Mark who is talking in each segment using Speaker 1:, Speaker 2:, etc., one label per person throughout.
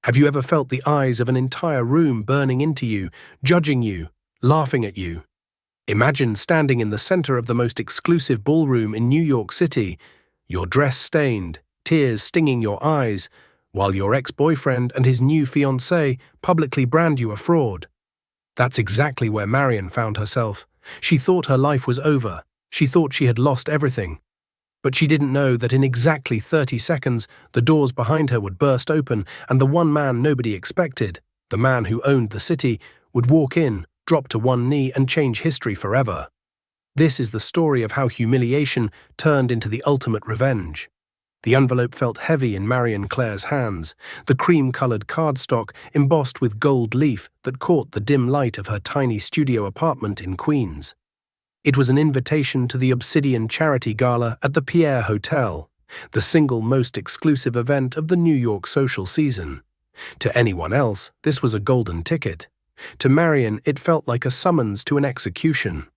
Speaker 1: Have you ever felt the eyes of an entire room burning into you, judging you, laughing at you? Imagine standing in the center of the most exclusive ballroom in New York City, your dress stained, tears stinging your eyes, while your ex-boyfriend and his new fiancée publicly brand you a fraud. That's exactly where Marion found herself. She thought her life was over. She thought she had lost everything. But she didn't know that in exactly 30 seconds, the doors behind her would burst open and the one man nobody expected, the man who owned the city, would walk in, drop to one knee and change history forever. This is the story of how humiliation turned into the ultimate revenge. The envelope felt heavy in Marion Claire's hands, the cream-colored cardstock embossed with gold leaf that caught the dim light of her tiny studio apartment in Queens. It was an invitation to the Obsidian Charity Gala at the Pierre Hotel, the single most exclusive event of the New York social season. To anyone else, this was a golden ticket. To Marion, it felt like a summons to an execution.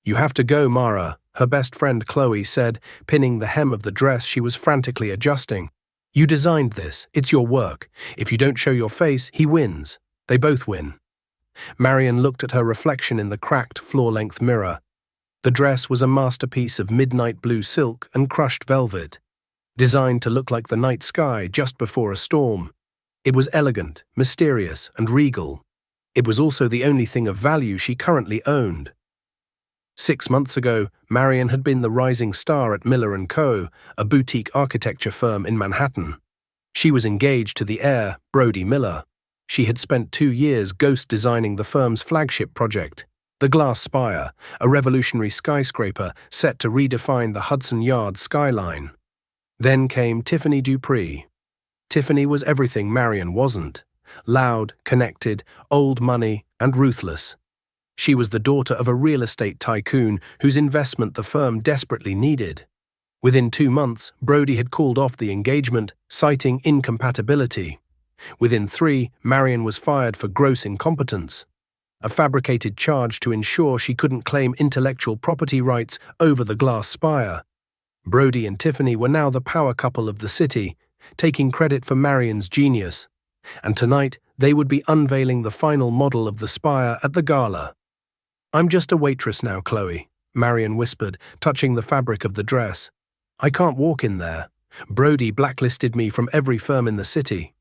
Speaker 1: "You have to go, Mara," her best friend Chloe said, pinning the hem of the dress she was frantically adjusting. "You designed this. It's your work. If you don't show your face, he wins. They both win." Marion looked at her reflection in the cracked, floor-length mirror. The dress was a masterpiece of midnight blue silk and crushed velvet, designed to look like the night sky just before a storm. It was elegant, mysterious, and regal. It was also the only thing of value she currently owned. 6 months ago, Marion had been the rising star at Miller & Co., a boutique architecture firm in Manhattan. She was engaged to the heir, Brody Miller. She had spent 2 years ghost designing the firm's flagship project, the Glass Spire, a revolutionary skyscraper set to redefine the Hudson Yards skyline. Then came Tiffany Dupree. Tiffany was everything Marion wasn't: loud, connected, old money, and ruthless. She was the daughter of a real estate tycoon whose investment the firm desperately needed. Within 2 months, Brody had called off the engagement, citing incompatibility. Within 3, Marion was fired for gross incompetence, a fabricated charge to ensure she couldn't claim intellectual property rights over the Glass Spire. Brody and Tiffany were now the power couple of the city, taking credit for Marion's genius. And tonight, they would be unveiling the final model of the spire at the gala. "I'm just a waitress now, Chloe," Marion whispered, touching the fabric of the dress. "I can't walk in there. Brody blacklisted me from every firm in the city.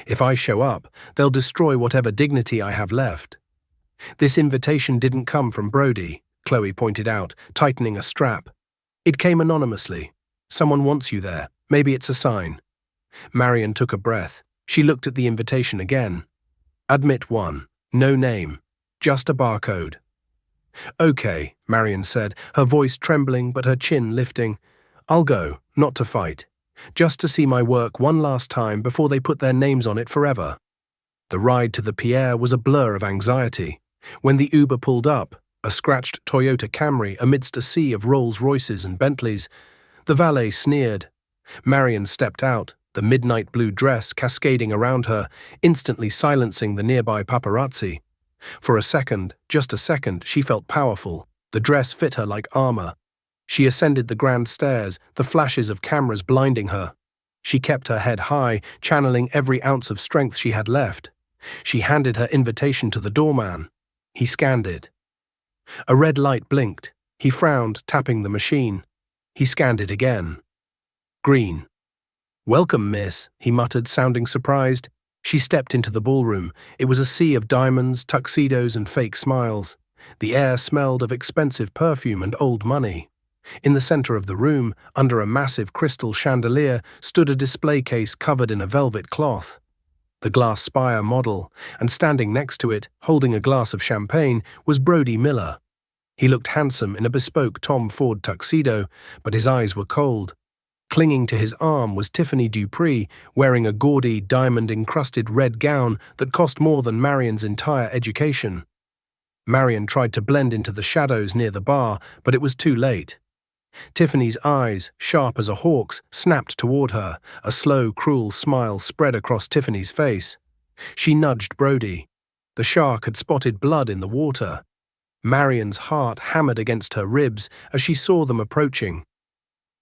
Speaker 1: If I show up, they'll destroy whatever dignity I have left." "This invitation didn't come from Brody," Chloe pointed out, tightening a strap. "It came anonymously. Someone wants you there. Maybe it's a sign." Marion took a breath. She looked at the invitation again. "Admit 1. No name. Just a barcode." "Okay," Marion said, her voice trembling but her chin lifting. "I'll go, not to fight. Just to see my work one last time before they put their names on it forever." The ride to the Pierre was a blur of anxiety. When the Uber pulled up, a scratched Toyota Camry amidst a sea of Rolls-Royces and Bentleys, the valet sneered. Marion stepped out, the midnight blue dress cascading around her, instantly silencing the nearby paparazzi. For a second, just a second, she felt powerful. The dress fit her like armor. She ascended the grand stairs, the flashes of cameras blinding her. She kept her head high, channeling every ounce of strength she had left. She handed her invitation to the doorman. He scanned it. A red light blinked. He frowned, tapping the machine. He scanned it again. Green. "Welcome, miss," he muttered, sounding surprised. She stepped into the ballroom. It was a sea of diamonds, tuxedos, and fake smiles. The air smelled of expensive perfume and old money. In the center of the room, under a massive crystal chandelier, stood a display case covered in a velvet cloth. The Glass Spire model, and standing next to it, holding a glass of champagne, was Brody Miller. He looked handsome in a bespoke Tom Ford tuxedo, but his eyes were cold. Clinging to his arm was Tiffany Dupree, wearing a gaudy, diamond-encrusted red gown that cost more than Marion's entire education. Marion tried to blend into the shadows near the bar, but it was too late. Tiffany's eyes, sharp as a hawk's, snapped toward her. A slow, cruel smile spread across Tiffany's face. She nudged Brody. The shark had spotted blood in the water. Marion's heart hammered against her ribs as she saw them approaching.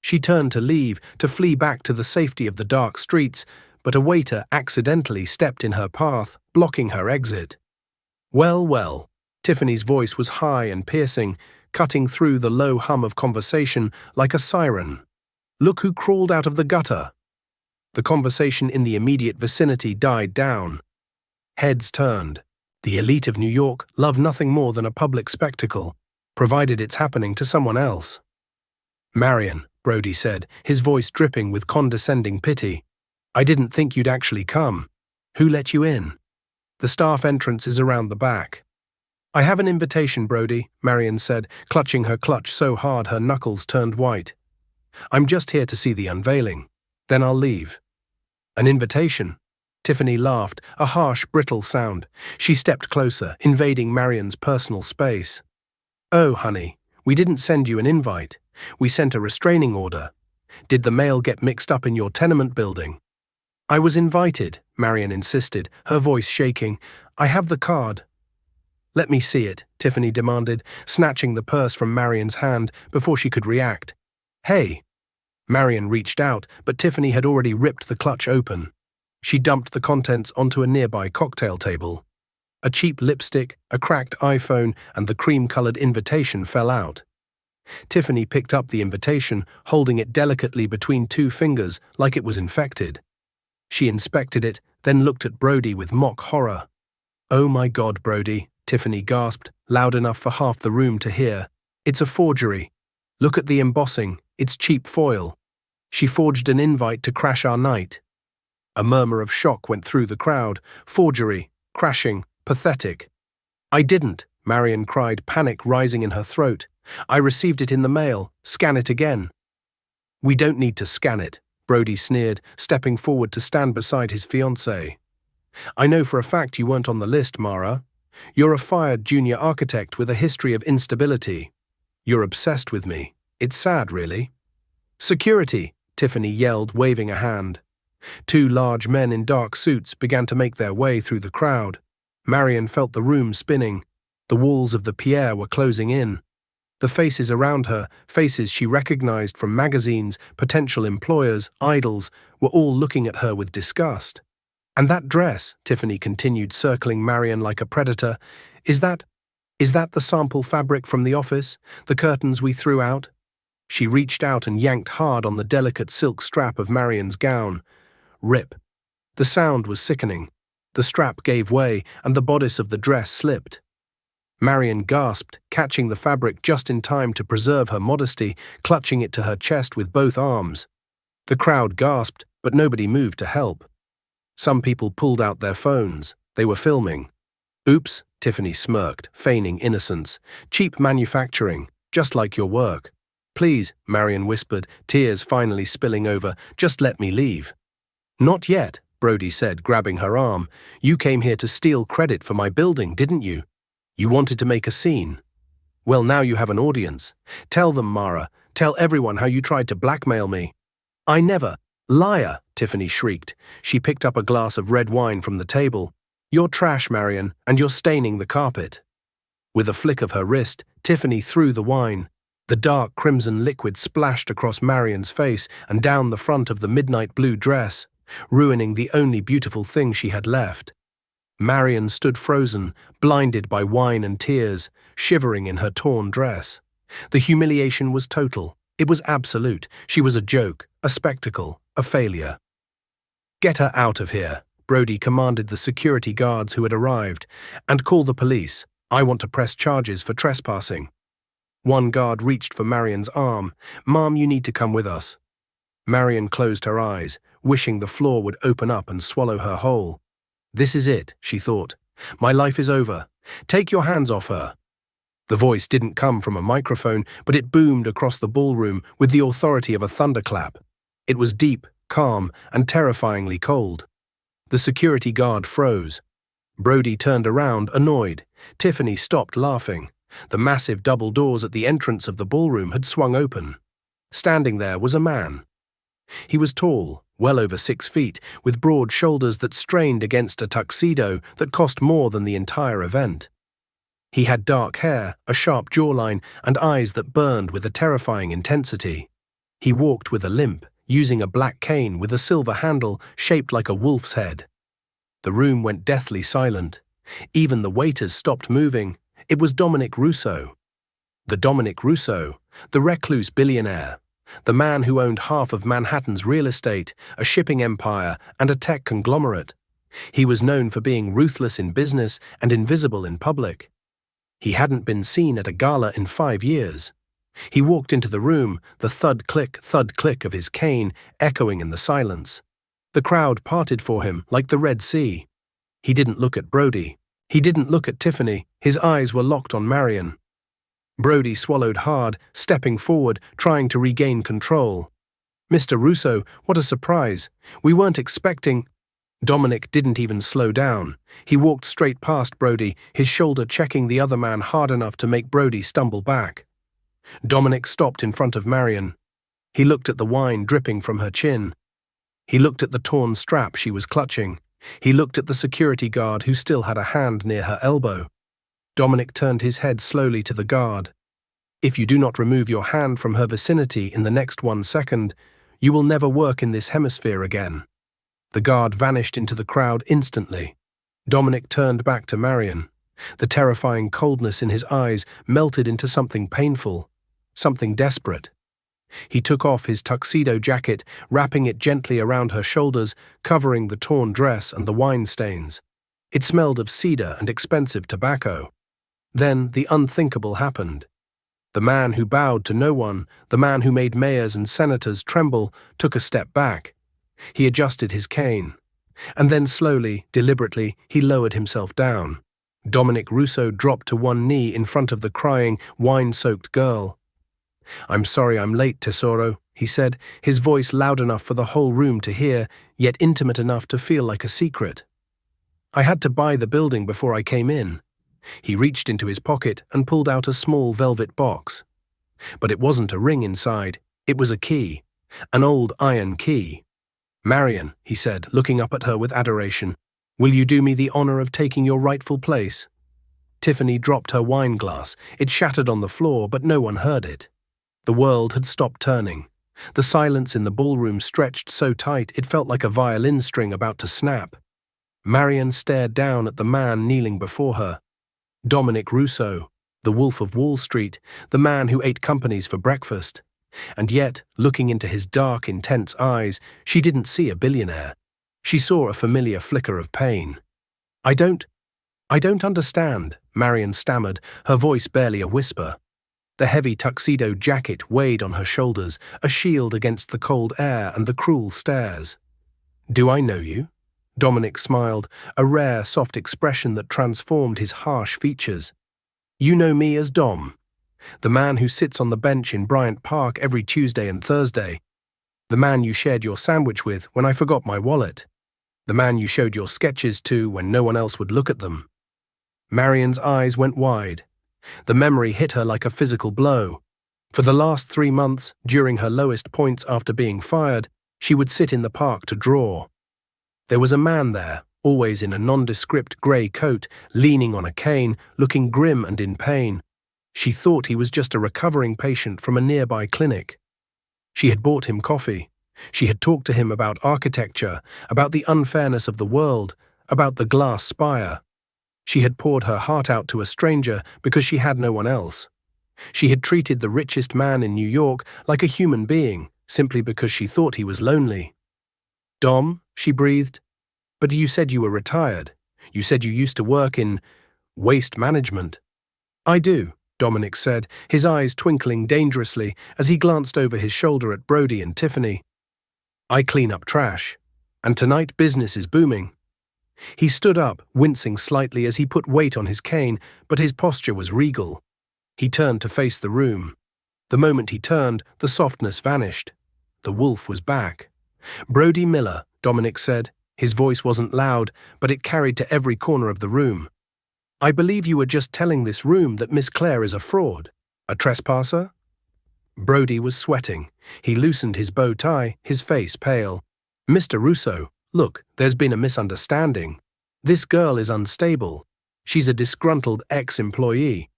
Speaker 1: She turned to leave, to flee back to the safety of the dark streets, but a waiter accidentally stepped in her path, blocking her exit. Well, well, Tiffany's voice was high and piercing, cutting through the low hum of conversation like a siren. Look who crawled out of the gutter. The conversation in the immediate vicinity died down. Heads turned. The elite of New York love nothing more than a public spectacle, provided it's happening to someone else. Marion, Brody said, his voice dripping with condescending pity. I didn't think you'd actually come. Who let you in? The staff entrance is around the back. I have an invitation, Brody, Marion said, clutching her clutch so hard her knuckles turned white. I'm just here to see the unveiling. Then I'll leave. An invitation? Tiffany laughed, a harsh, brittle sound. She stepped closer, invading Marion's personal space. Oh, honey, we didn't send you an invite. We sent a restraining order. Did the mail get mixed up in your tenement building? I was invited, Marion insisted, her voice shaking. I have the card. Let me see it, Tiffany demanded, snatching the purse from Marion's hand before she could react. Hey! Marion reached out, but Tiffany had already ripped the clutch open. She dumped the contents onto a nearby cocktail table. A cheap lipstick, a cracked iPhone, and the cream-colored invitation fell out. Tiffany picked up the invitation, holding it delicately between two fingers like it was infected. She inspected it, then looked at Brody with mock horror. Oh my God, Brody, Tiffany gasped, loud enough for half the room to hear. It's a forgery. Look at the embossing, it's cheap foil. She forged an invite to crash our night. A murmur of shock went through the crowd. Forgery, crashing, pathetic. I didn't, Marion cried, panic rising in her throat. I received it in the mail. Scan it again. We don't need to scan it, Brody sneered, stepping forward to stand beside his fiancée. I know for a fact you weren't on the list, Mara. You're a fired junior architect with a history of instability. You're obsessed with me. It's sad, really. Security, Tiffany yelled, waving a hand. Two large men in dark suits began to make their way through the crowd. Marion felt the room spinning. The walls of the pier were closing in. The faces around her, faces she recognized from magazines, potential employers, idols, were all looking at her with disgust. And that dress, Tiffany continued, circling Marion like a predator, is that the sample fabric from the office, the curtains we threw out? She reached out and yanked hard on the delicate silk strap of Marion's gown. Rip. The sound was sickening. The strap gave way, and the bodice of the dress slipped. Marion gasped, catching the fabric just in time to preserve her modesty, clutching it to her chest with both arms. The crowd gasped, but nobody moved to help. Some people pulled out their phones. They were filming. Oops, Tiffany smirked, feigning innocence. Cheap manufacturing, just like your work. Please, Marion whispered, tears finally spilling over, just let me leave. Not yet, Brody said, grabbing her arm. You came here to steal credit for my building, didn't you? You wanted to make a scene. Well, now you have an audience. Tell them, Mara. Tell everyone how you tried to blackmail me. I never. Liar, Tiffany shrieked. She picked up a glass of red wine from the table. You're trash, Marion, and you're staining the carpet. With a flick of her wrist, Tiffany threw the wine. The dark crimson liquid splashed across Marion's face and down the front of the midnight blue dress, ruining the only beautiful thing she had left. Marion stood frozen, blinded by wine and tears, shivering in her torn dress. The humiliation was total. It was absolute. She was a joke, a spectacle, a failure. Get her out of here, Brody commanded the security guards who had arrived, and call the police. I want to press charges for trespassing. One guard reached for Marion's arm. Mom, you need to come with us. Marion closed her eyes, wishing the floor would open up and swallow her whole. This is it, she thought. My life is over. Take your hands off her. The voice didn't come from a microphone, but it boomed across the ballroom with the authority of a thunderclap. It was deep, calm, and terrifyingly cold. The security guard froze. Brody turned around, annoyed. Tiffany stopped laughing. The massive double doors at the entrance of the ballroom had swung open. Standing there was a man. He was tall, well over 6 feet, with broad shoulders that strained against a tuxedo that cost more than the entire event. He had dark hair, a sharp jawline, and eyes that burned with a terrifying intensity. He walked with a limp, using a black cane with a silver handle shaped like a wolf's head. The room went deathly silent. Even the waiters stopped moving. It was Dominic Rousseau. The Dominic Rousseau, the recluse billionaire, the man who owned half of Manhattan's real estate, a shipping empire, and a tech conglomerate. He was known for being ruthless in business and invisible in public. He hadn't been seen at a gala in 5 years. He walked into the room, the thud click of his cane echoing in the silence. The crowd parted for him like the Red Sea. He didn't look at Brody. He didn't look at Tiffany. His eyes were locked on Marion. Brody swallowed hard, stepping forward, trying to regain control. "Mr. Rousseau, what a surprise. We weren't expecting—" Dominic didn't even slow down. He walked straight past Brody, his shoulder checking the other man hard enough to make Brody stumble back. Dominic stopped in front of Marion. He looked at the wine dripping from her chin. He looked at the torn strap she was clutching. He looked at the security guard who still had a hand near her elbow. Dominic turned his head slowly to the guard. "If you do not remove your hand from her vicinity in the next 1 second, you will never work in this hemisphere again." The guard vanished into the crowd instantly. Dominic turned back to Marion. The terrifying coldness in his eyes melted into something painful, something desperate. He took off his tuxedo jacket, wrapping it gently around her shoulders, covering the torn dress and the wine stains. It smelled of cedar and expensive tobacco. Then the unthinkable happened. The man who bowed to no one, the man who made mayors and senators tremble, took a step back. He adjusted his cane. And then slowly, deliberately, he lowered himself down. Dominic Rousseau dropped to one knee in front of the crying, wine-soaked girl. "I'm sorry I'm late, Tesoro," he said, his voice loud enough for the whole room to hear, yet intimate enough to feel like a secret. "I had to buy the building before I came in." He reached into his pocket and pulled out a small velvet box. But it wasn't a ring inside, it was a key, an old iron key. "Marion," he said, looking up at her with adoration, "will you do me the honor of taking your rightful place?" Tiffany dropped her wine glass. It shattered on the floor, but no one heard it. The world had stopped turning. The silence in the ballroom stretched so tight it felt like a violin string about to snap. Marion stared down at the man kneeling before her. Dominic Rousseau, the Wolf of Wall Street, the man who ate companies for breakfast. And yet, looking into his dark, intense eyes, she didn't see a billionaire. She saw a familiar flicker of pain. I don't understand," Marion stammered, her voice barely a whisper. The heavy tuxedo jacket weighed on her shoulders, a shield against the cold air and the cruel stares. "Do I know you?" Dominic smiled, a rare, soft expression that transformed his harsh features. "You know me as Dom, the man who sits on the bench in Bryant Park every Tuesday and Thursday, the man you shared your sandwich with when I forgot my wallet, the man you showed your sketches to when no one else would look at them." Marion's eyes went wide. The memory hit her like a physical blow. For the last 3 months, during her lowest points after being fired, she would sit in the park to draw. There was a man there, always in a nondescript grey coat, leaning on a cane, looking grim and in pain. She thought he was just a recovering patient from a nearby clinic. She had bought him coffee. She had talked to him about architecture, about the unfairness of the world, about the glass spire. She had poured her heart out to a stranger because she had no one else. She had treated the richest man in New York like a human being, simply because she thought he was lonely. "Dom," she breathed, "but you said you were retired. You said you used to work in waste management." "I do," Dominic said, his eyes twinkling dangerously as he glanced over his shoulder at Brody and Tiffany. "I clean up trash, and tonight business is booming." He stood up, wincing slightly as he put weight on his cane, but his posture was regal. He turned to face the room. The moment he turned, the softness vanished. The wolf was back. "Brody Miller," Dominic said. His voice wasn't loud, but it carried to every corner of the room. "I believe you were just telling this room that Miss Claire is a fraud, a trespasser?" Brody was sweating. He loosened his bow tie, his face pale. "Mr. Rousseau, look, there's been a misunderstanding. This girl is unstable. She's a disgruntled ex-employee.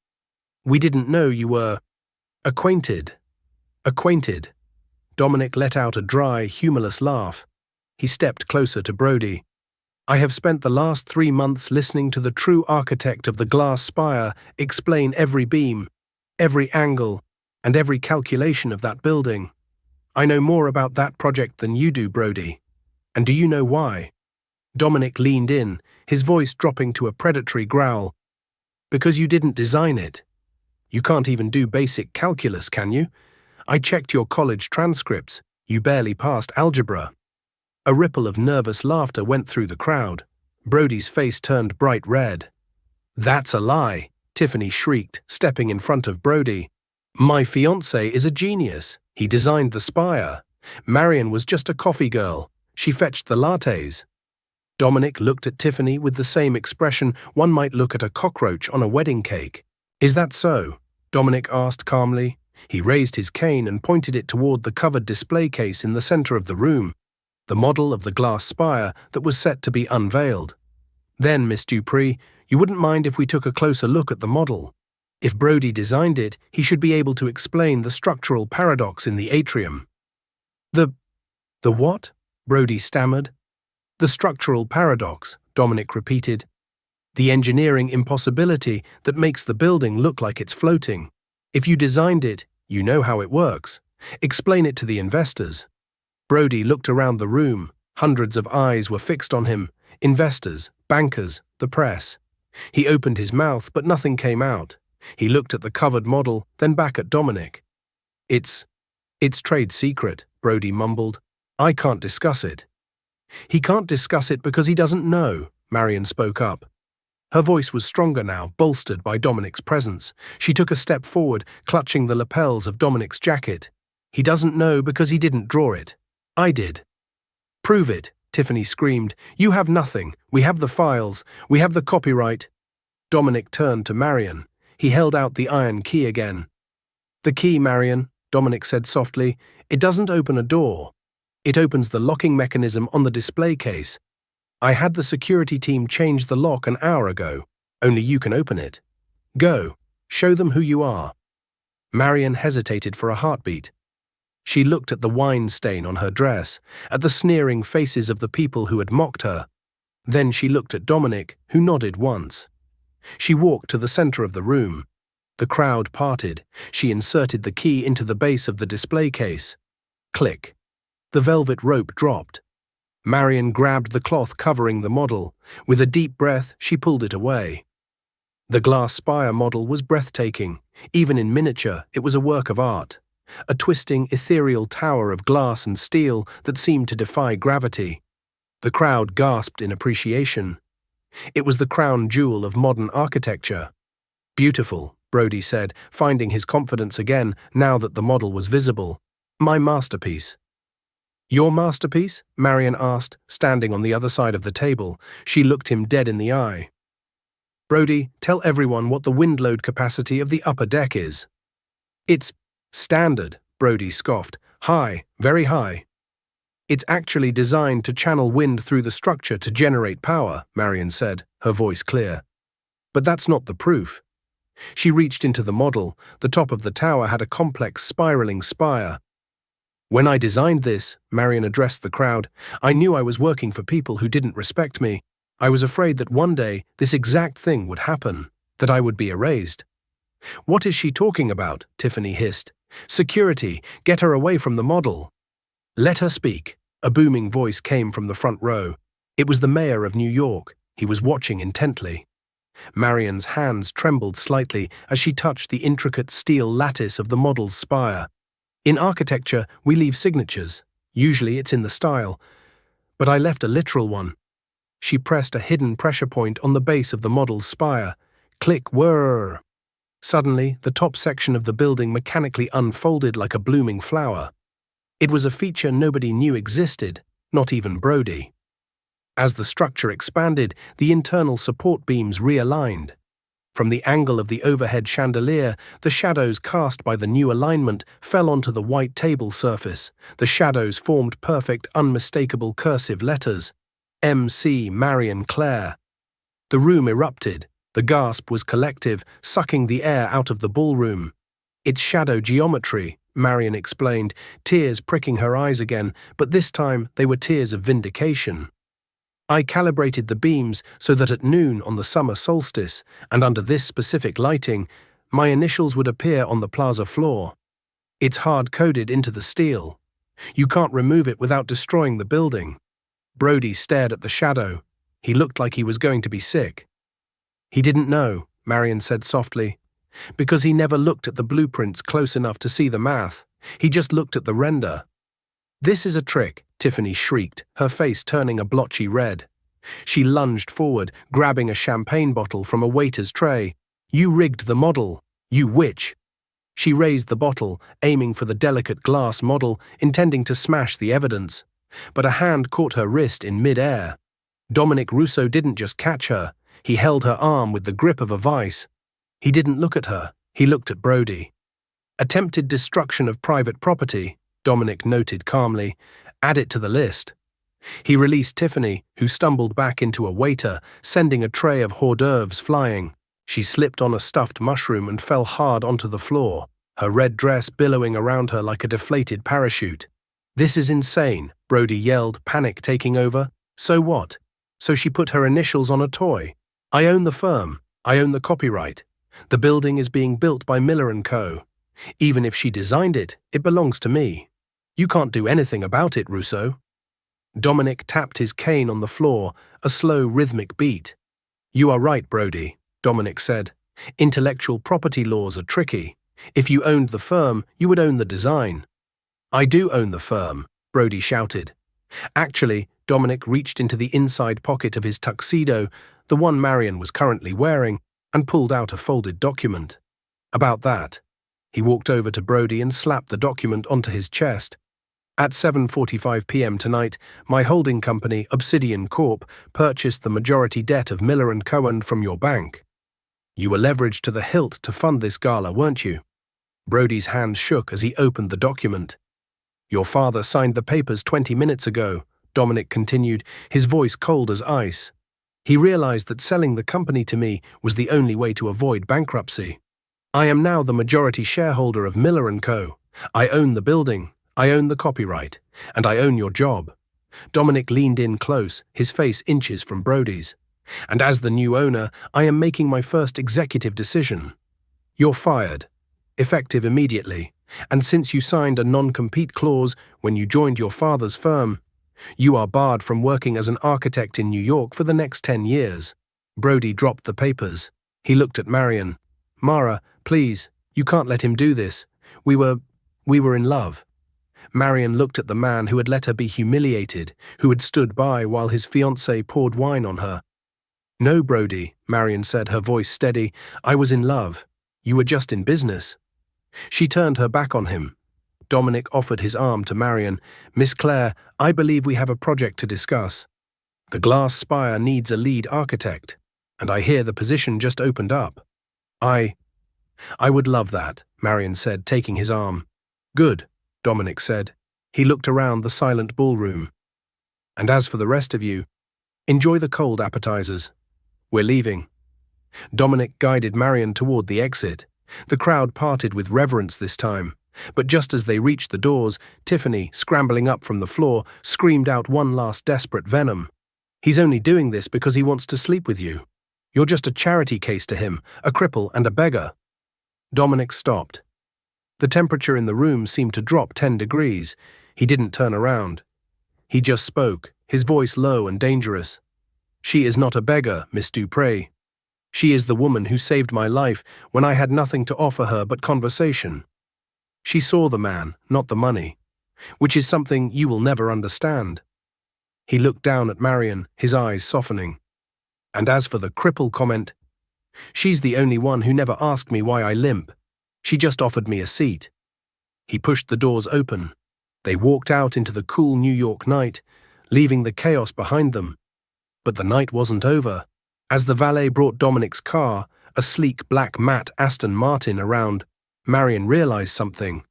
Speaker 1: We didn't know you were acquainted. Dominic let out a dry, humorless laugh. He stepped closer to Brody. I have spent the last 3 months listening to the true architect of the glass spire explain every beam, every angle, and every calculation of that building. I know more about that project than you do, Brody. And do you know why? Dominic leaned in, his voice dropping to a predatory growl. Because you didn't design it. You can't even do basic calculus, can you? I checked your college transcripts. You barely passed algebra. A ripple of nervous laughter went through the crowd. Brody's face turned bright red. That's a lie, Tiffany shrieked, stepping in front of Brody. My fiancé is a genius. He designed the spire. Marion was just a coffee girl. She fetched the lattes. Dominic looked at Tiffany with the same expression one might look at a cockroach on a wedding cake. Is that so? Dominic asked calmly. He raised his cane and pointed it toward the covered display case in the center of the room, the model of the glass spire that was set to be unveiled. Then, Miss Dupree, you wouldn't mind if we took a closer look at the model. If Brody designed it, he should be able to explain the structural paradox in the atrium. The what? Brody stammered. The structural paradox, Dominic repeated. The engineering impossibility that makes the building look like it's floating. If you designed it, you know how it works. Explain it to the investors. Brody looked around the room. Hundreds of eyes were fixed on him. Investors, bankers, the press. He opened his mouth, but nothing came out. He looked at the covered model, then back at Dominic. It's trade secret, Brody mumbled. I can't discuss it. He can't discuss it because he doesn't know, Marion spoke up. Her voice was stronger now, bolstered by Dominic's presence. She took a step forward, clutching the lapels of Dominic's jacket. He doesn't know because he didn't draw it. I did. Prove it, Tiffany screamed. You have nothing. We have the files. We have the copyright. Dominic turned to Marion. He held out the iron key again. The key, Marion, Dominic said softly. It doesn't open a door. It opens the locking mechanism on the display case. I had the security team change the lock an hour ago. Only you can open it. Go. Show them who you are. Marion hesitated for a heartbeat. She looked at the wine stain on her dress, at the sneering faces of the people who had mocked her. Then she looked at Dominic, who nodded once. She walked to the center of the room. The crowd parted. She inserted the key into the base of the display case. Click. The velvet rope dropped. Marion grabbed the cloth covering the model. With a deep breath, she pulled it away. The glass spire model was breathtaking. Even in miniature, it was a work of art. A twisting, ethereal tower of glass and steel that seemed to defy gravity. The crowd gasped in appreciation. It was the crown jewel of modern architecture. Beautiful, Brody said, finding his confidence again now that the model was visible. My masterpiece. Your masterpiece? Marion asked, standing on the other side of the table. She looked him dead in the eye. Brody, tell everyone what the wind load capacity of the upper deck is. It's standard, Brody scoffed. High, very high. It's actually designed to channel wind through the structure to generate power, Marion said, her voice clear. But that's not the proof. She reached into the model. The top of the tower had a complex spiraling spire. When I designed this, Marion addressed the crowd, I knew I was working for people who didn't respect me. I was afraid that one day this exact thing would happen, that I would be erased. What is she talking about? Tiffany hissed. Security, get her away from the model. Let her speak. A booming voice came from the front row. It was the mayor of New York. He was watching intently. Marion's hands trembled slightly as she touched the intricate steel lattice of the model's spire. In architecture, we leave signatures. Usually it's in the style. But I left a literal one. She pressed a hidden pressure point on the base of the model's spire. Click, whirr. Suddenly, the top section of the building mechanically unfolded like a blooming flower. It was a feature nobody knew existed, not even Brody. As the structure expanded, the internal support beams realigned. From the angle of the overhead chandelier, the shadows cast by the new alignment fell onto the white table surface. The shadows formed perfect, unmistakable cursive letters. M.C. Marion Clare. The room erupted. The gasp was collective, sucking the air out of the ballroom. It's shadow geometry, Marion explained, tears pricking her eyes again, but this time they were tears of vindication. I calibrated the beams so that at noon on the summer solstice, and under this specific lighting, my initials would appear on the plaza floor. It's hard-coded into the steel. You can't remove it without destroying the building. Brody stared at the shadow. He looked like he was going to be sick. He didn't know, Marion said softly, because he never looked at the blueprints close enough to see the math. He just looked at the render. "This is a trick," Tiffany shrieked, her face turning a blotchy red. She lunged forward, grabbing a champagne bottle from a waiter's tray. "You rigged the model, you witch!" She raised the bottle, aiming for the delicate glass model, intending to smash the evidence. But a hand caught her wrist in mid-air. Dominic Russo didn't just catch her, he held her arm with the grip of a vice. He didn't look at her, he looked at Brody. "Attempted destruction of private property," Dominic noted calmly. "Add it to the list." He released Tiffany, who stumbled back into a waiter, sending a tray of hors d'oeuvres flying. She slipped on a stuffed mushroom and fell hard onto the floor, her red dress billowing around her like a deflated parachute. "This is insane," Brody yelled, panic taking over. "So what? So she put her initials on a toy. I own the firm. I own the copyright. The building is being built by Miller & Co. Even if she designed it, it belongs to me. You can't do anything about it, Russo." Dominic tapped his cane on the floor, a slow rhythmic beat. "You are right, Brody," Dominic said. "Intellectual property laws are tricky. If you owned the firm, you would own the design." "I do own the firm," Brody shouted. Actually, Dominic reached into the inside pocket of his tuxedo, the one Marion was currently wearing, and pulled out a folded document. "About that." He walked over to Brody and slapped the document onto his chest. "At 7:45 p.m. tonight, my holding company, Obsidian Corp., purchased the majority debt of Miller & Cohen from your bank. You were leveraged to the hilt to fund this gala, weren't you?" Brody's hand shook as he opened the document. "Your father signed the papers 20 minutes ago," Dominic continued, his voice cold as ice. "He realized that selling the company to me was the only way to avoid bankruptcy. I am now the majority shareholder of Miller & Co. I own the building, I own the copyright, and I own your job." Dominic leaned in close, his face inches from Brody's. "And as the new owner, I am making my first executive decision. You're fired, effective immediately, and since you signed a non-compete clause when you joined your father's firm, you are barred from working as an architect in New York for the next 10 years. Brody dropped the papers. He looked at Marion. "Mara, please, you can't let him do this. We were in love." Marion looked at the man who had let her be humiliated, who had stood by while his fiancé poured wine on her. "No, Brody," Marion said, her voice steady. "I was in love. You were just in business." She turned her back on him. Dominic offered his arm to Marion. "Miss Claire, I believe we have a project to discuss. The glass spire needs a lead architect, and I hear the position just opened up." I would love that," Marion said, taking his arm. "Good," Dominic said. He looked around the silent ballroom. "And as for the rest of you, enjoy the cold appetizers. We're leaving." Dominic guided Marion toward the exit. The crowd parted with reverence this time, but just as they reached the doors, Tiffany, scrambling up from the floor, screamed out one last desperate venom. "He's only doing this because he wants to sleep with you. You're just a charity case to him, a cripple and a beggar." Dominic stopped. The temperature in the room seemed to drop 10 degrees. He didn't turn around. He just spoke, his voice low and dangerous. "She is not a beggar, Miss Dupree. She is the woman who saved my life when I had nothing to offer her but conversation. She saw the man, not the money, which is something you will never understand." He looked down at Marion, his eyes softening. "And as for the cripple comment, she's the only one who never asked me why I limp. She just offered me a seat." He pushed the doors open. They walked out into the cool New York night, leaving the chaos behind them. But the night wasn't over. As the valet brought Dominic's car, a sleek black matte Aston Martin, around, Marion realized something.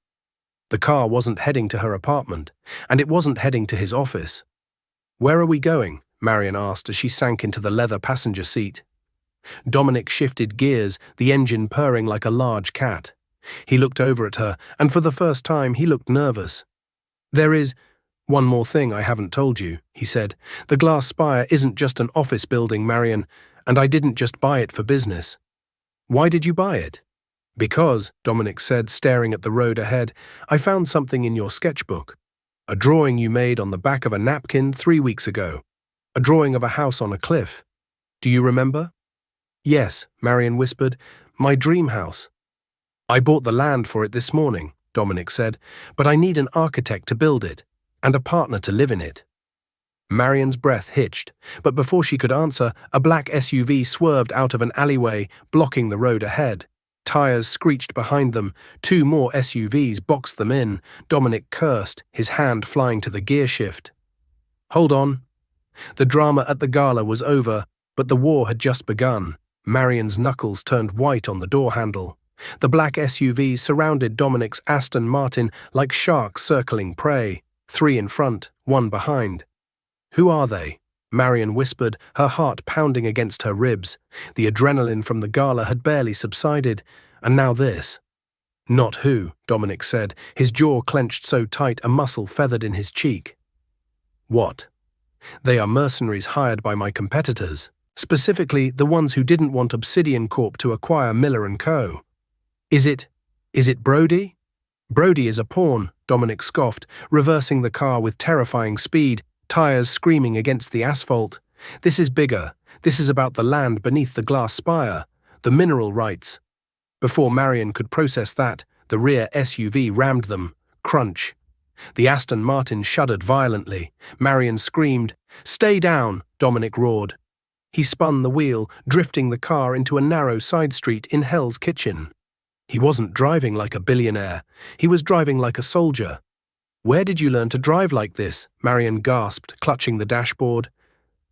Speaker 1: The car wasn't heading to her apartment, and it wasn't heading to his office. "Where are we going?" Marion asked as she sank into the leather passenger seat. Dominic shifted gears, the engine purring like a large cat. He looked over at her, and for the first time he looked nervous. "There is one more thing I haven't told you," he said. "The glass spire isn't just an office building, Marion, and I didn't just buy it for business." "Why did you buy it?" "Because," Dominic said, staring at the road ahead, "I found something in your sketchbook. A drawing you made on the back of a napkin 3 weeks ago. A drawing of a house on a cliff. Do you remember?" "Yes," Marion whispered. "My dream house." "I bought the land for it this morning," Dominic said, "but I need an architect to build it, and a partner to live in it." Marion's breath hitched, but before she could answer, a black SUV swerved out of an alleyway, blocking the road ahead. Tires screeched behind them. 2 more SUVs boxed them in. Dominic cursed, his hand flying to the gear shift. "Hold on." The drama at the Gala was over, but the war had just begun. Marion's knuckles turned white on the door handle. The black SUVs surrounded Dominic's Aston Martin like sharks circling prey, 3 in front, 1 behind. "Who are they?" Marion whispered, her heart pounding against her ribs. The adrenaline from the Gala had barely subsided, and now this. "Not who," Dominic said, his jaw clenched so tight a muscle feathered in his cheek. "What?" "They are mercenaries hired by my competitors, specifically the ones who didn't want Obsidian Corp to acquire Miller & Co." Is it Brody?" "Brody is a pawn," Dominic scoffed, reversing the car with terrifying speed, tires screaming against the asphalt. "This is bigger. This is about the land beneath the glass spire, the mineral rights." Before Marion could process that, the rear SUV rammed them. Crunch. The Aston Martin shuddered violently. Marion screamed. "Stay down," Dominic roared. He spun the wheel, drifting the car into a narrow side street in Hell's Kitchen. He wasn't driving like a billionaire. He was driving like a soldier. "Where did you learn to drive like this?" Marion gasped, clutching the dashboard.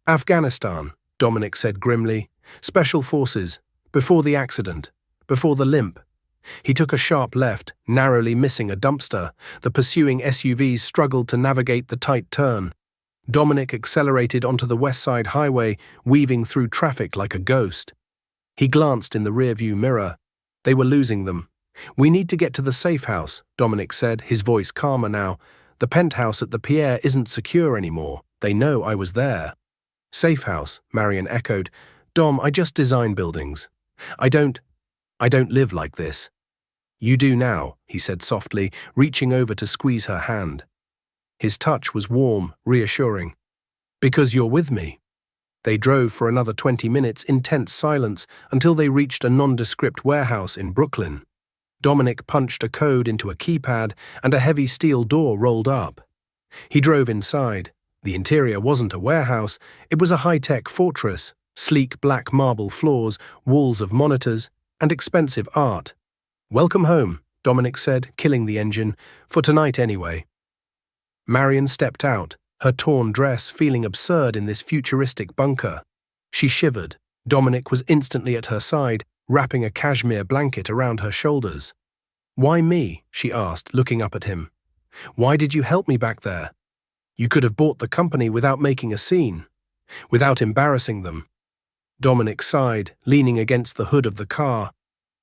Speaker 1: "Afghanistan," Dominic said grimly. "Special forces. Before the accident. Before the limp." He took a sharp left, narrowly missing a dumpster. The pursuing SUVs struggled to navigate the tight turn. Dominic accelerated onto the West Side Highway, weaving through traffic like a ghost. He glanced in the rearview mirror. They were losing them. "We need to get to the safe house," Dominic said, his voice calmer now. "The penthouse at the Pierre isn't secure anymore. They know I was there." "Safe house," Marion echoed. "Dom, I just design buildings. I don't live like this." "You do now," he said softly, reaching over to squeeze her hand. His touch was warm, reassuring. "Because you're with me." They drove for another 20 minutes in tense silence until they reached a nondescript warehouse in Brooklyn. Dominic punched a code into a keypad and a heavy steel door rolled up. He drove inside. The interior wasn't a warehouse, it was a high-tech fortress, sleek black marble floors, walls of monitors, and expensive art. "Welcome home," Dominic said, killing the engine, "for tonight anyway." Marion stepped out, her torn dress feeling absurd in this futuristic bunker. She shivered. Dominic was instantly at her side, wrapping a cashmere blanket around her shoulders. "Why me?" she asked, looking up at him. "Why did you help me back there? You could have bought the company without making a scene, without embarrassing them." Dominic sighed, leaning against the hood of the car.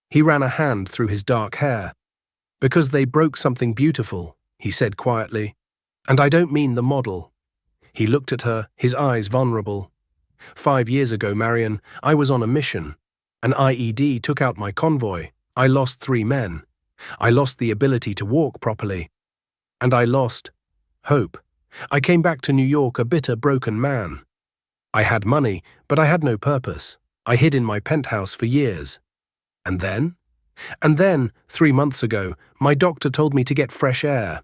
Speaker 1: He ran a hand through his dark hair. "Because they broke something beautiful," he said quietly. "And I don't mean the model." He looked at her, his eyes vulnerable. 5 years ago, Marion, I was on a mission. An IED took out my convoy. I lost 3 men. I lost the ability to walk properly. And I lost hope. I came back to New York a bitter, broken man. I had money, but I had no purpose. I hid in my penthouse for years. And then? And then, 3 months ago, my doctor told me to get fresh air.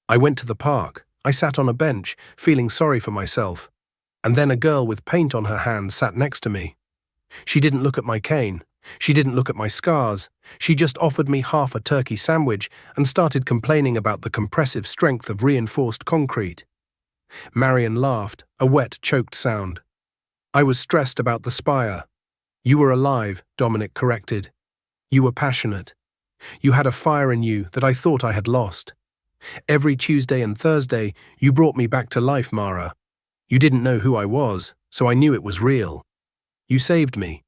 Speaker 1: I went to the park. I sat on a bench, feeling sorry for myself. And then a girl with paint on her hand sat next to me. She didn't look at my cane. She didn't look at my scars. She just offered me half a turkey sandwich and started complaining about the compressive strength of reinforced concrete. Marion laughed, a wet, choked sound. "I was stressed about the spire." "You were alive," Dominic corrected. "You were passionate. You had a fire in you that I thought I had lost. Every Tuesday and Thursday, you brought me back to life, Mara. You didn't know who I was, so I knew it was real. You saved me."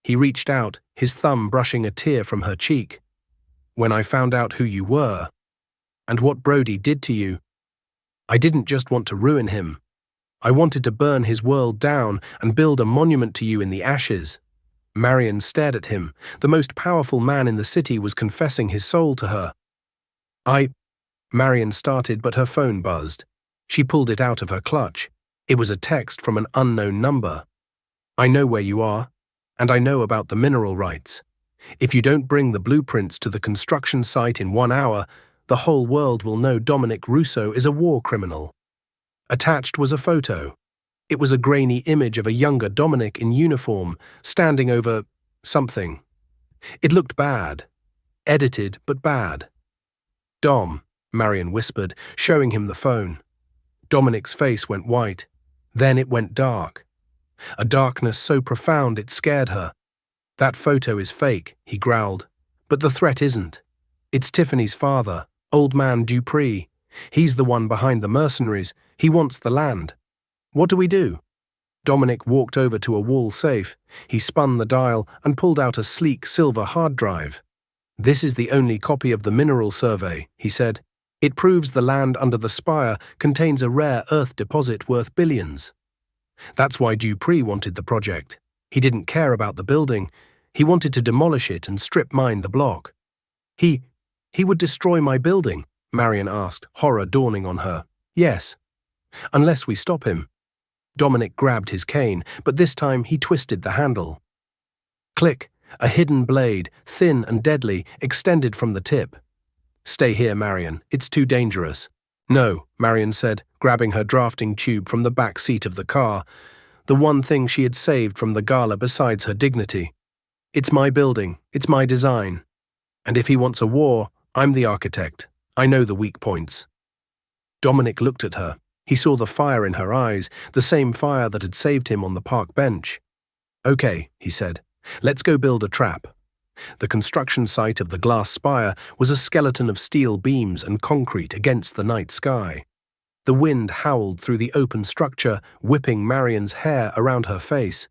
Speaker 1: He reached out, his thumb brushing a tear from her cheek. When I found out who you were, and what Brody did to you, I didn't just want to ruin him. I wanted to burn his world down and build a monument to you in the ashes." Marion stared at him. The most powerful man in the city was confessing his soul to her. Marion started, but her phone buzzed. She pulled it out of her clutch. It was a text from an unknown number. "I know where you are, and I know about the mineral rights. If you don't bring the blueprints to the construction site in 1 hour, the whole world will know Dominic Russo is a war criminal." Attached was a photo. It was a grainy image of a younger Dominic in uniform, standing over something. It looked bad. Edited, but bad. "Dom," Marion whispered, showing him the phone. Dominic's face went white. Then it went dark. A darkness so profound it scared her. "That photo is fake," he growled. "But the threat isn't. It's Tiffany's father, old man Dupree. He's the one behind the mercenaries. He wants the land. What do we do?" Dominic walked over to a wall safe. He spun the dial and pulled out a sleek silver hard drive. "This is the only copy of the mineral survey," he said. "It proves the land under the spire contains a rare earth deposit worth billions. That's why Dupree wanted the project. He didn't care about the building. He wanted to demolish it and strip mine the block." He would destroy my building?" Marion asked, horror dawning on her. "Yes. Unless we stop him." Dominic grabbed his cane, but this time he twisted the handle. Click! A hidden blade, thin and deadly, extended from the tip. "Stay here, Marion. It's too dangerous." "No," Marion said, grabbing her drafting tube from the back seat of the car, the one thing she had saved from the gala besides her dignity. "It's my building. It's my design. And if he wants a war, I'm the architect. I know the weak points." Dominic looked at her. He saw the fire in her eyes, the same fire that had saved him on the park bench. "Okay," he said. "Let's go build a trap." The construction site of the glass spire was a skeleton of steel beams and concrete against the night sky. The wind howled through the open structure, whipping Marion's hair around her face.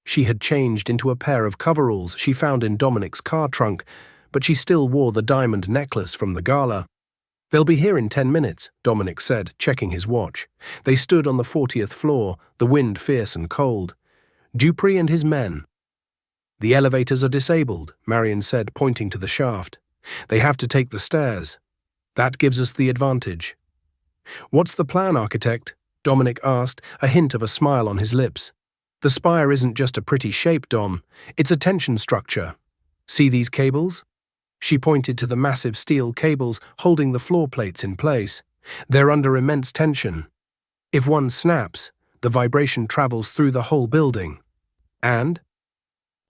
Speaker 1: She had changed into a pair of coveralls she found in Dominic's car trunk, but she still wore the diamond necklace from the gala. "They'll be here in 10 minutes, Dominic said, checking his watch. They stood on the 40th floor, the wind fierce and cold. Dupree and his men. "The elevators are disabled," Marion said, pointing to the shaft. "They have to take the stairs. That gives us the advantage." "What's the plan, architect?" Dominic asked, a hint of a smile on his lips. "The spire isn't just a pretty shape, Dom. It's a tension structure. See these cables?" She pointed to the massive steel cables holding the floor plates in place. "They're under immense tension. If one snaps, the vibration travels through the whole building. And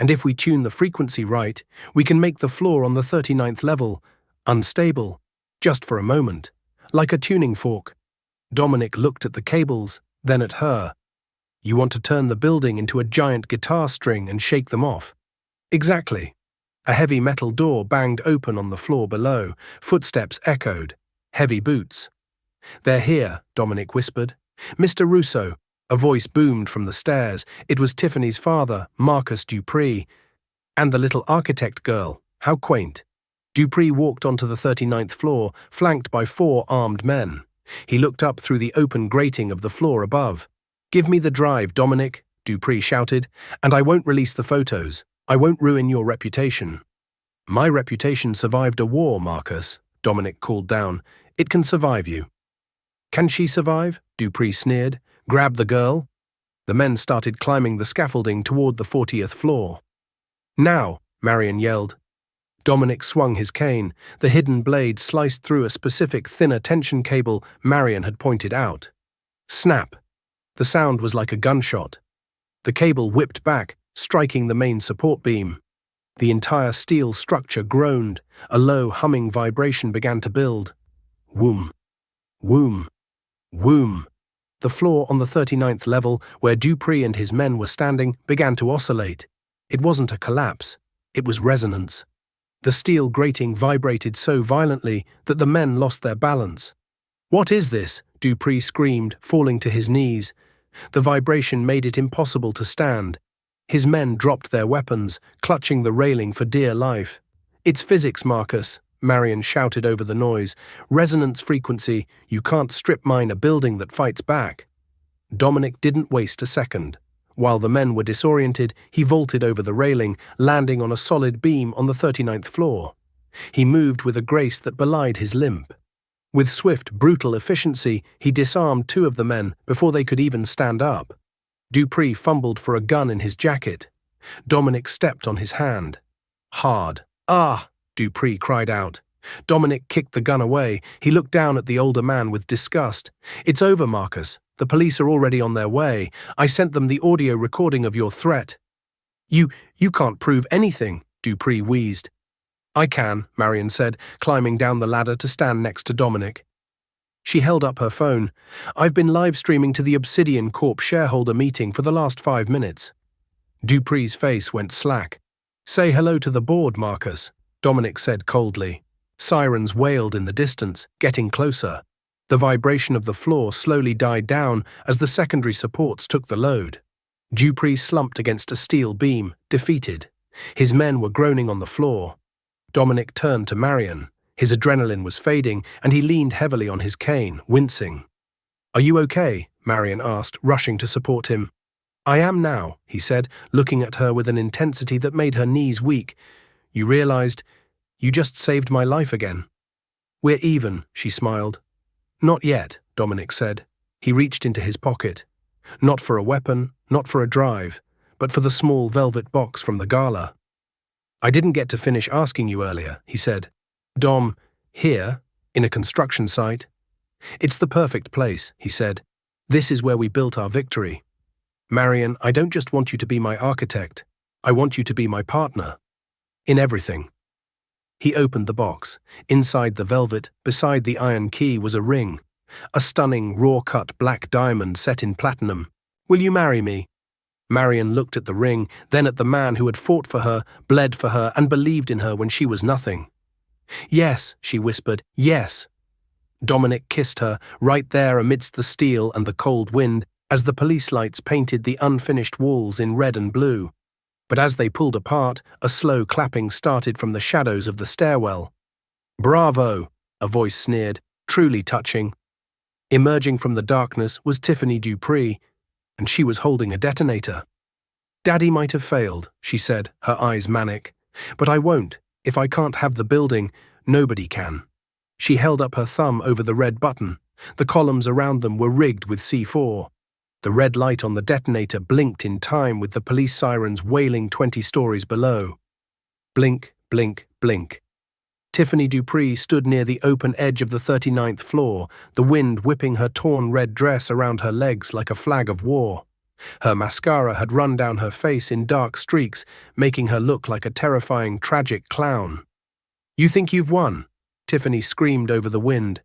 Speaker 1: if we tune the frequency right, we can make the floor on the 39th level unstable, just for a moment, like a tuning fork." Dominic looked at the cables, then at her. "You want to turn the building into a giant guitar string and shake them off?" "Exactly." A heavy metal door banged open on the floor below. Footsteps echoed. Heavy boots. "They're here," Dominic whispered. "Mr. Russo." A voice boomed from the stairs. It was Tiffany's father, Marcus Dupree. "And the little architect girl. How quaint." Dupree walked onto the 39th floor, flanked by 4 armed men. He looked up through the open grating of the floor above. "Give me the drive, Dominic," Dupree shouted, "and I won't release the photos. I won't ruin your reputation." "My reputation survived a war, Marcus," Dominic called down. "It can survive you." "Can she survive?" Dupree sneered. "Grab the girl." The men started climbing the scaffolding toward the 40th floor. "Now!" Marion yelled. Dominic swung his cane. The hidden blade sliced through a specific thinner tension cable Marion had pointed out. Snap! The sound was like a gunshot. The cable whipped back, striking the main support beam. The entire steel structure groaned. A low, humming vibration began to build. Whoom! Whoom! Whoom! The floor on the 39th level, where Dupree and his men were standing, began to oscillate. It wasn't a collapse. It was resonance. The steel grating vibrated so violently that the men lost their balance. "What is this?" Dupree screamed, falling to his knees. The vibration made it impossible to stand. His men dropped their weapons, clutching the railing for dear life. "It's physics, Marcus," Marion shouted over the noise. "Resonance frequency, you can't strip mine a building that fights back." Dominic didn't waste a second. While the men were disoriented, he vaulted over the railing, landing on a solid beam on the 39th floor. He moved with a grace that belied his limp. With swift, brutal efficiency, he disarmed two of the men before they could even stand up. Dupree fumbled for a gun in his jacket. Dominic stepped on his hand. Hard. "Ah!" Dupree cried out. Dominic kicked the gun away. He looked down at the older man with disgust. "It's over, Marcus. The police are already on their way. I sent them the audio recording of your threat." You can't prove anything," Dupree wheezed. "I can," Marion said, climbing down the ladder to stand next to Dominic. She held up her phone. "I've been live streaming to the Obsidian Corp shareholder meeting for the last 5 minutes. Dupree's face went slack. "Say hello to the board, Marcus," Dominic said coldly. Sirens wailed in the distance, getting closer. The vibration of the floor slowly died down as the secondary supports took the load. Dupree slumped against a steel beam, defeated. His men were groaning on the floor. Dominic turned to Marion. His adrenaline was fading, and he leaned heavily on his cane, wincing. "Are you okay?" Marion asked, rushing to support him. "I am now," he said, looking at her with an intensity that made her knees weak. "You realized? You just saved my life again." "We're even," she smiled. "Not yet," Dominic said. He reached into his pocket. Not for a weapon, not for a drive, but for the small velvet box from the Gala. "I didn't get to finish asking you earlier," he said. "Dom, here, in a construction site?" "It's the perfect place," he said. "This is where we built our victory. Marion, I don't just want you to be my architect. I want you to be my partner. In everything." He opened the box. Inside the velvet, beside the iron key, was a ring. A stunning, raw-cut black diamond set in platinum. "Will you marry me?" Marion looked at the ring, then at the man who had fought for her, bled for her, and believed in her when she was nothing. "Yes," she whispered, "yes." Dominic kissed her, right there amidst the steel and the cold wind, as the police lights painted the unfinished walls in red and blue. But as they pulled apart, a slow clapping started from the shadows of the stairwell. "Bravo!" a voice sneered, truly touching. Emerging from the darkness was Tiffany Dupree, and she was holding a detonator. "Daddy might have failed," she said, her eyes manic. "But I won't. If I can't have the building, nobody can." She held up her thumb over the red button. The columns around them were rigged with C4. The red light on the detonator blinked in time with the police sirens wailing 20 stories below. Blink, blink, blink. Tiffany Dupree stood near the open edge of the 39th floor, the wind whipping her torn red dress around her legs like a flag of war. Her mascara had run down her face in dark streaks, making her look like a terrifying, tragic clown. "You think you've won?" Tiffany screamed over the wind.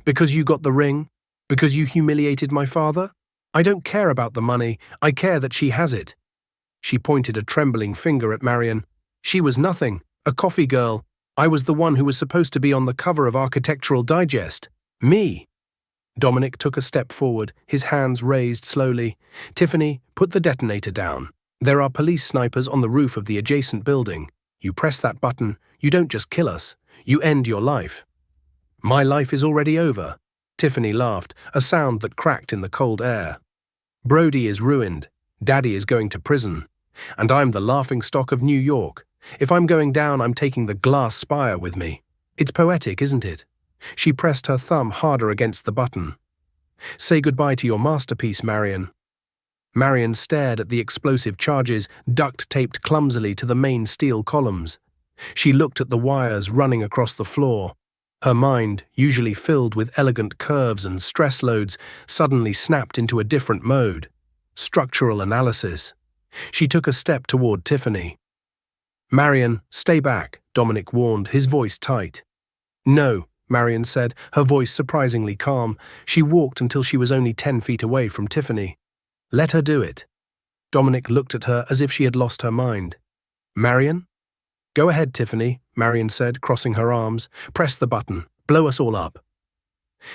Speaker 1: "Because you got the ring? Because you humiliated my father? I don't care about the money, I care that she has it." She pointed a trembling finger at Marion. "She was nothing, a coffee girl. I was the one who was supposed to be on the cover of Architectural Digest. Me." Dominic took a step forward, his hands raised slowly. "Tiffany, put the detonator down. There are police snipers on the roof of the adjacent building. You press that button, you don't just kill us, you end your life." "My life is already over." Tiffany laughed, a sound that cracked in the cold air. "Brody is ruined. Daddy is going to prison. And I'm the laughingstock of New York. If I'm going down, I'm taking the glass spire with me. It's poetic, isn't it?" She pressed her thumb harder against the button. "Say goodbye to your masterpiece, Marion." Marion stared at the explosive charges duct-taped clumsily to the main steel columns. She looked at the wires running across the floor. Her mind, usually filled with elegant curves and stress loads, suddenly snapped into a different mode. Structural analysis. She took a step toward Tiffany. "Marion, stay back," Dominic warned, his voice tight. "No," Marion said, her voice surprisingly calm. She walked until she was only 10 feet away from Tiffany. "Let her do it." Dominic looked at her as if she had lost her mind. "Marion?" "Go ahead, Tiffany," Marion said, crossing her arms. "Press the button. Blow us all up."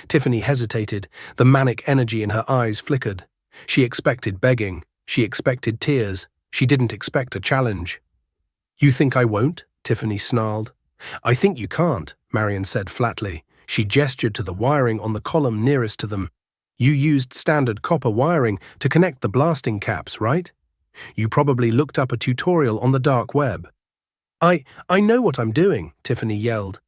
Speaker 1: Tiffany hesitated. The manic energy in her eyes flickered. She expected begging. She expected tears. She didn't expect a challenge. "You think I won't?" Tiffany snarled. I think you can't, Marion said flatly. She gestured to the wiring on the column nearest to them. You used standard copper wiring to connect the blasting caps, right? You probably looked up a tutorial on the dark web. I know what I'm doing, Tiffany yelled.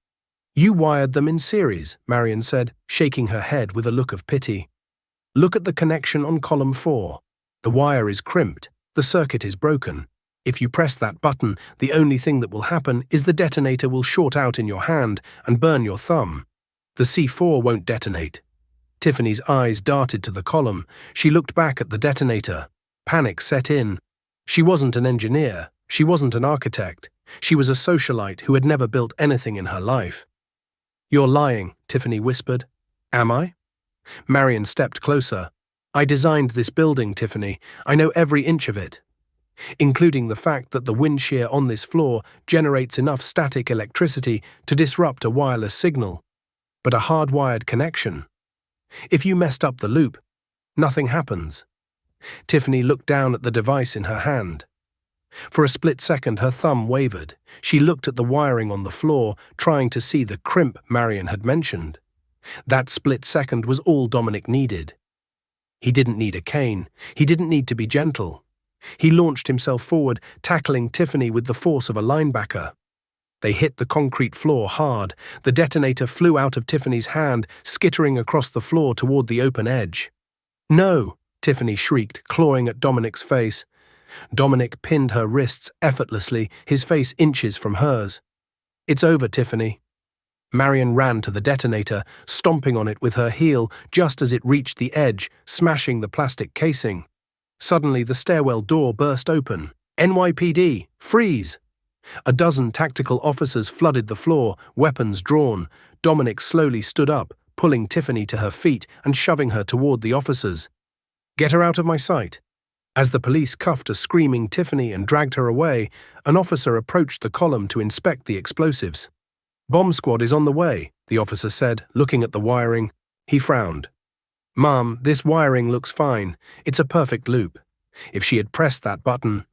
Speaker 1: You wired them in series, Marion said, shaking her head with a look of pity. Look at the connection on column 4. The wire is crimped. The circuit is broken. If you press that button, the only thing that will happen is the detonator will short out in your hand and burn your thumb. The C4 won't detonate. Tiffany's eyes darted to the column. She looked back at the detonator. Panic set in. She wasn't an engineer. She wasn't an architect. She was a socialite who had never built anything in her life. You're lying, Tiffany whispered. Am I? Marion stepped closer. I designed this building, Tiffany. I know every inch of it, including the fact that the wind shear on this floor generates enough static electricity to disrupt a wireless signal. But a hardwired connection. If you messed up the loop, nothing happens. Tiffany looked down at the device in her hand. For a split second, her thumb wavered. She looked at the wiring on the floor, trying to see the crimp Marion had mentioned. That split second was all Dominic needed. He didn't need a cane. He didn't need to be gentle. He launched himself forward, tackling Tiffany with the force of a linebacker. They hit the concrete floor hard. The detonator flew out of Tiffany's hand, skittering across the floor toward the open edge. No, Tiffany shrieked, clawing at Dominic's face. Dominic pinned her wrists effortlessly, his face inches from hers. It's over, Tiffany. Marion ran to the detonator, stomping on it with her heel just as it reached the edge, smashing the plastic casing. Suddenly, the stairwell door burst open. NYPD, freeze! A dozen tactical officers flooded the floor, weapons drawn. Dominic slowly stood up, pulling Tiffany to her feet and shoving her toward the officers. Get her out of my sight. As the police cuffed a screaming Tiffany and dragged her away, an officer approached the column to inspect the explosives. Bomb squad is on the way, the officer said, looking at the wiring. He frowned. Ma'am, this wiring looks fine. It's a perfect loop. If she had pressed that button...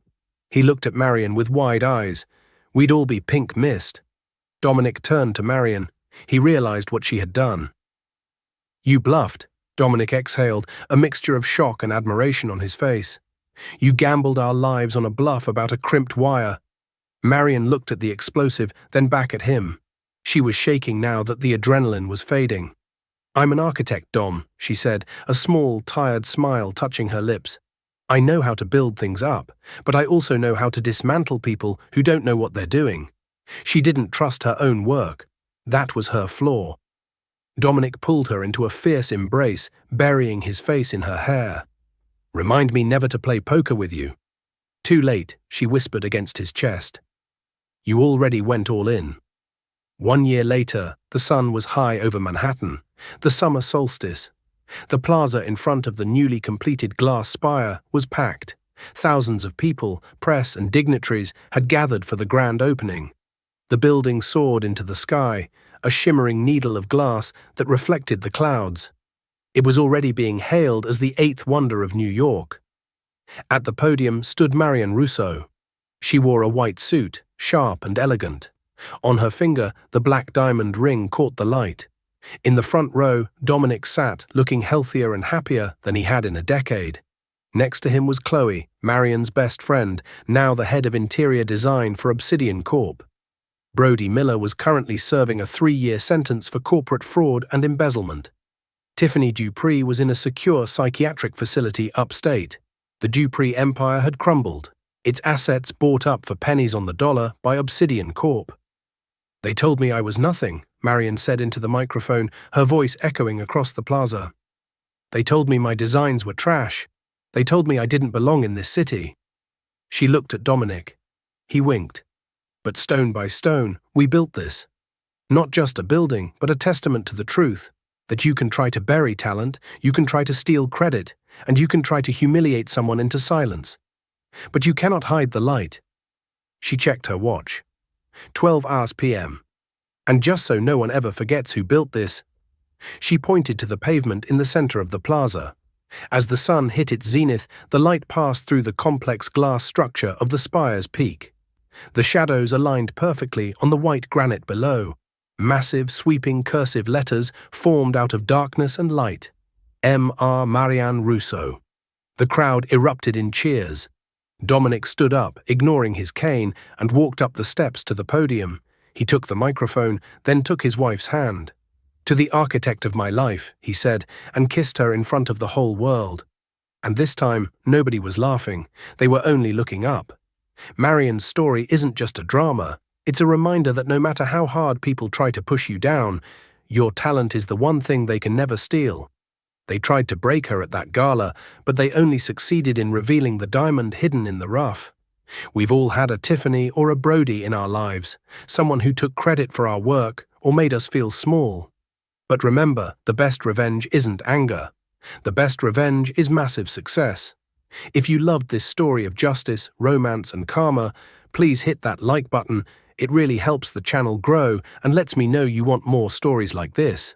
Speaker 1: He looked at Marion with wide eyes. We'd all be pink mist. Dominic turned to Marion. He realized what she had done. You bluffed, Dominic exhaled, a mixture of shock and admiration on his face. You gambled our lives on a bluff about a crimped wire. Marion looked at the explosive, then back at him. She was shaking now that the adrenaline was fading. I'm an architect, Dom, she said, a small, tired smile touching her lips. I know how to build things up, but I also know how to dismantle people who don't know what they're doing. She didn't trust her own work. That was her flaw. Dominic pulled her into a fierce embrace, burying his face in her hair. Remind me never to play poker with you. Too late, she whispered against his chest. You already went all in. 1 year later, the sun was high over Manhattan, the summer solstice. The plaza in front of the newly completed glass spire was packed. Thousands of people, press and dignitaries had gathered for the grand opening. The building soared into the sky, a shimmering needle of glass that reflected the clouds. It was already being hailed as the eighth wonder of New York. At the podium stood Marion Rousseau. She wore a white suit, sharp and elegant. On her finger, the black diamond ring caught the light. In the front row, Dominic sat, looking healthier and happier than he had in a decade. Next to him was Chloe, Marion's best friend, now the head of interior design for Obsidian Corp. Brody Miller was currently serving a 3-year sentence for corporate fraud and embezzlement. Tiffany Dupree was in a secure psychiatric facility upstate. The Dupree empire had crumbled, its assets bought up for pennies on the dollar by Obsidian Corp. They told me I was nothing, Marion said into the microphone, her voice echoing across the plaza. They told me my designs were trash. They told me I didn't belong in this city. She looked at Dominic. He winked. But stone by stone, we built this. Not just a building, but a testament to the truth, that you can try to bury talent, you can try to steal credit, and you can try to humiliate someone into silence. But you cannot hide the light. She checked her watch. 12 hours p.m. And just so no one ever forgets who built this, she pointed to the pavement in the center of the plaza. As the sun hit its zenith, the light passed through the complex glass structure of the spire's peak. The shadows aligned perfectly on the white granite below. Massive, sweeping cursive letters formed out of darkness and light. M.R. Marianne Rousseau. The crowd erupted in cheers. Dominic stood up, ignoring his cane, and walked up the steps to the podium. He took the microphone, then took his wife's hand. "To the architect of my life," he said, and kissed her in front of the whole world. And this time, nobody was laughing. They were only looking up. Marianne's story isn't just a drama. It's a reminder that no matter how hard people try to push you down, your talent is the one thing they can never steal. They tried to break her at that gala, but they only succeeded in revealing the diamond hidden in the rough. We've all had a Tiffany or a Brody in our lives, someone who took credit for our work or made us feel small. But remember, the best revenge isn't anger. The best revenge is massive success. If you loved this story of justice, romance, and karma, please hit that like button. It really helps the channel grow and lets me know you want more stories like this.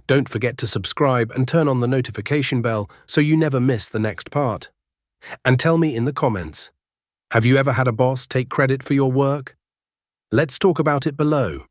Speaker 1: Don't forget to subscribe and turn on the notification bell so you never miss the next part. And tell me in the comments, have you ever had a boss take credit for your work? Let's talk about it below.